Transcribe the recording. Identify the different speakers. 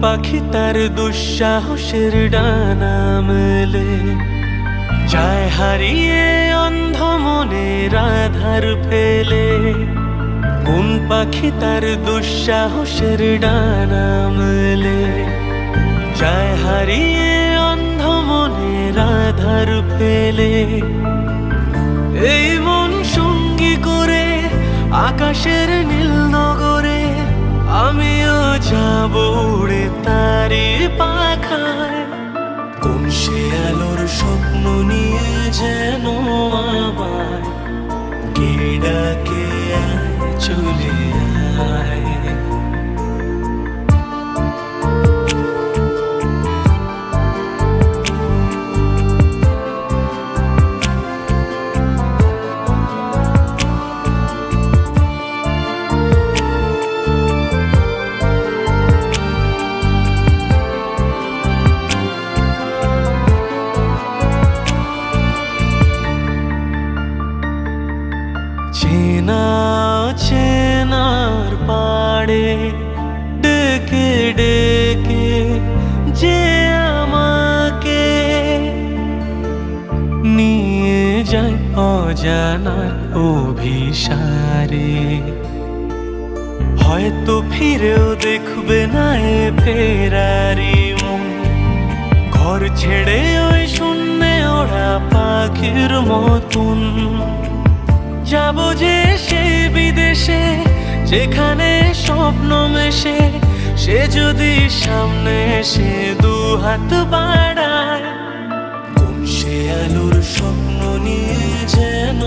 Speaker 1: পাখি তার দুঃসাহসের ডানা মেলে, যায় হারিয়ে অন্ধ মনের আধার ফেলে। কোন পাখি তার দুঃসাহসের ডানা মেলে, যায় হারিয়ে অন্ধ মনের আধার ফেলে। এই মন সঙ্গী করে আকাশের নীল নগরে, আমিও যাব উড়ে তারি পাখায়। কোন সে আলোর স্বপ্ন নিয়ে যেন আমায় কে ডাকে আয় চলে আয়। চেনা চেনার পাড়ে ডেকে ডেকে যে আমাকে নিয়ে যায় অজানার অভিসারে। হয়তো ফিরেও দেখবে না এ ফেরারি মন, ঘর ছেড়ে ওই শূন্যে ওরা পাখির মতন। যাব যে সে বিদেশে, যেখানে স্বপ্ন মেশে, সে যদি সামনে এসে দু হাত বাড়ায়। কোন সে আলোর স্বপ্ন নিয়ে যেন